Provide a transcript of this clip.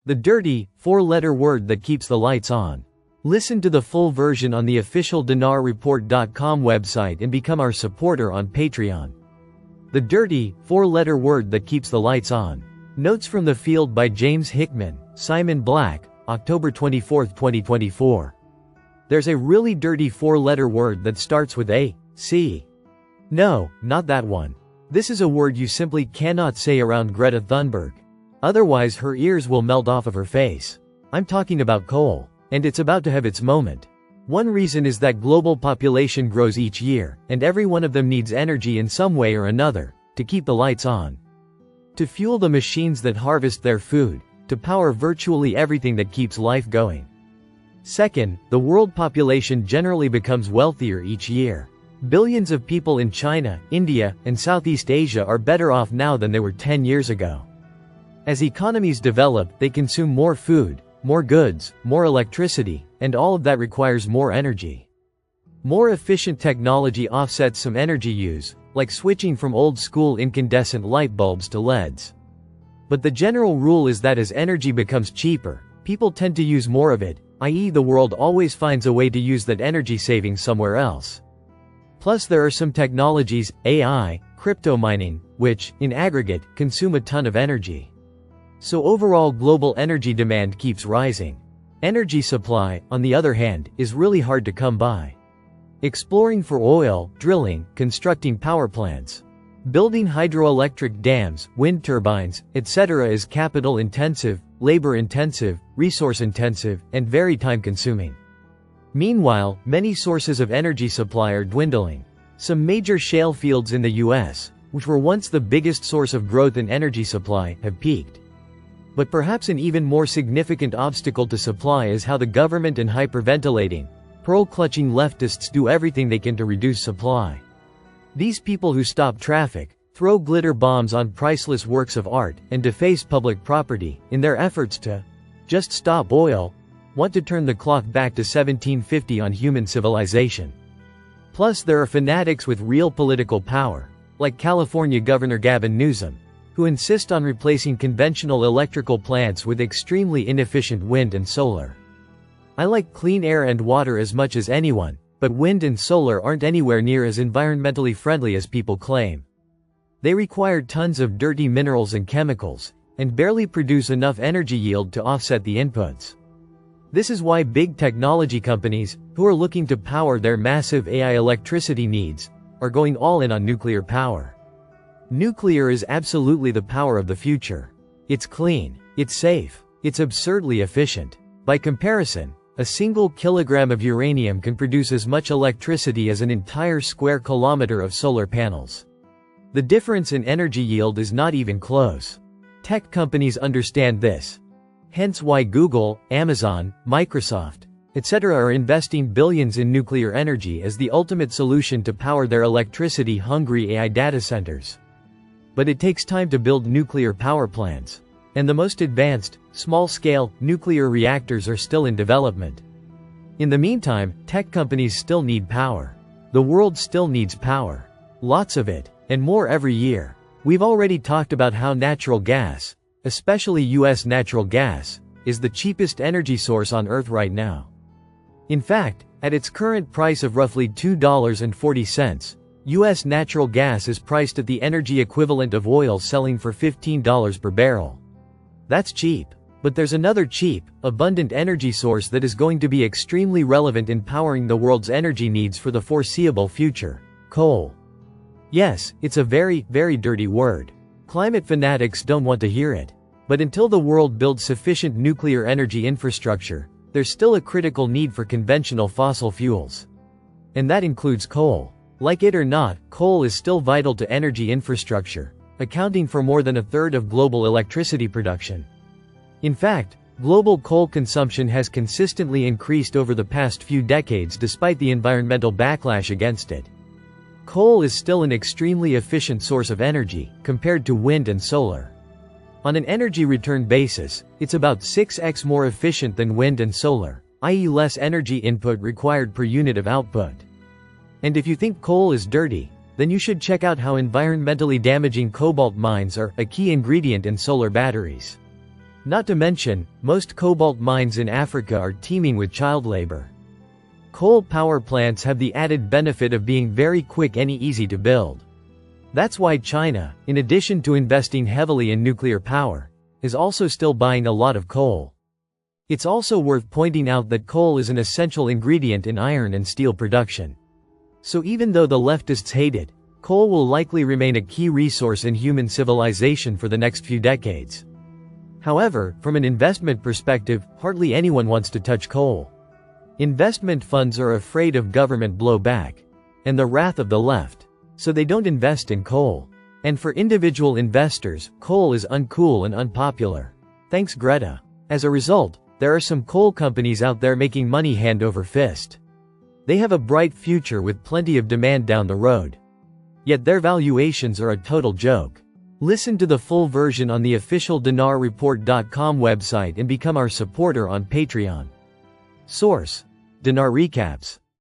The dirty, four-letter word that keeps the lights on. Listen to the full version on the official dinarreport.com website and become our supporter on Patreon. The dirty, four-letter word that keeps the lights on. Notes from the Field by James Hickman, Simon Black, October 24, 2024. There's a really dirty four-letter word that starts with a, C. No, not that one. This is a word you simply cannot say around Greta Thunberg. Otherwise her ears will melt off of her face. I'm talking about coal. And it's about to have its moment. One reason is that global population grows each year, and every one of them needs energy in some way or another, to keep the lights on. To fuel the machines that harvest their food, to power virtually everything that keeps life going. Second, the world population generally becomes wealthier each year. Billions of people in China, India, and Southeast Asia are better off now than they were 10 years ago. As economies develop, they consume more food, more goods, more electricity, and all of that requires more energy. More efficient technology offsets some energy use, like switching from old-school incandescent light bulbs to LEDs. But the general rule is that as energy becomes cheaper, people tend to use more of it, i.e. the world always finds a way to use that energy savings somewhere else. Plus there are some technologies, AI, crypto mining, which, in aggregate, consume a ton of energy. So overall global energy demand keeps rising. Energy supply, on the other hand, is really hard to come by. Exploring for oil, drilling, constructing power plants, building hydroelectric dams, wind turbines, etc. is capital-intensive, labor-intensive, resource-intensive, and very time-consuming. Meanwhile, many sources of energy supply are dwindling. Some major shale fields in the US, which were once the biggest source of growth in energy supply, have peaked. But perhaps an even more significant obstacle to supply is how the government and hyperventilating, pearl-clutching leftists do everything they can to reduce supply. These people who stop traffic, throw glitter bombs on priceless works of art, and deface public property, in their efforts to just stop oil, want to turn the clock back to 1750 on human civilization. Plus there are fanatics with real political power, like California Governor Gavin Newsom, who insist on replacing conventional electrical plants with extremely inefficient wind and solar. I like clean air and water as much as anyone, but wind and solar aren't anywhere near as environmentally friendly as people claim. They require tons of dirty minerals and chemicals, and barely produce enough energy yield to offset the inputs. This is why big technology companies, who are looking to power their massive AI electricity needs, are going all in on nuclear power. Nuclear is absolutely the power of the future. It's clean, it's safe, it's absurdly efficient. By comparison, a single kilogram of uranium can produce as much electricity as an entire square kilometer of solar panels. The difference in energy yield is not even close. Tech companies understand this. Hence why Google, Amazon, Microsoft, etc. are investing billions in nuclear energy as the ultimate solution to power their electricity-hungry AI data centers. But it takes time to build nuclear power plants. And the most advanced, small-scale, nuclear reactors are still in development. In the meantime, tech companies still need power. The world still needs power. Lots of it, and more every year. We've already talked about how natural gas, especially US natural gas, is the cheapest energy source on Earth right now. In fact, at its current price of roughly $2.40, US natural gas is priced at the energy equivalent of oil selling for $15 per barrel. That's cheap. But there's another cheap, abundant energy source that is going to be extremely relevant in powering the world's energy needs for the foreseeable future: coal. Yes, it's a very, very dirty word. Climate fanatics don't want to hear it. But until the world builds sufficient nuclear energy infrastructure, there's still a critical need for conventional fossil fuels. And that includes coal. Like it or not, coal is still vital to energy infrastructure, accounting for more than a third of global electricity production. In fact, global coal consumption has consistently increased over the past few decades despite the environmental backlash against it. Coal is still an extremely efficient source of energy, compared to wind and solar. On an energy return basis, it's about 6x more efficient than wind and solar, i.e. less energy input required per unit of output. And if you think coal is dirty, then you should check out how environmentally damaging cobalt mines are a key ingredient in solar batteries. Not to mention, most cobalt mines in Africa are teeming with child labor. Coal power plants have the added benefit of being very quick and easy to build. That's why China, in addition to investing heavily in nuclear power, is also still buying a lot of coal. It's also worth pointing out that coal is an essential ingredient in iron and steel production. So even though the leftists hate it, coal will likely remain a key resource in human civilization for the next few decades. However, from an investment perspective, hardly anyone wants to touch coal. Investment funds are afraid of government blowback and the wrath of the left, so they don't invest in coal. And for individual investors, coal is uncool and unpopular. Thanks Greta. As a result, there are some coal companies out there making money hand over fist. They have a bright future with plenty of demand down the road. Yet their valuations are a total joke. Listen to the full version on the official dinarreport.com website and become our supporter on Patreon. Source: Dinar Recaps.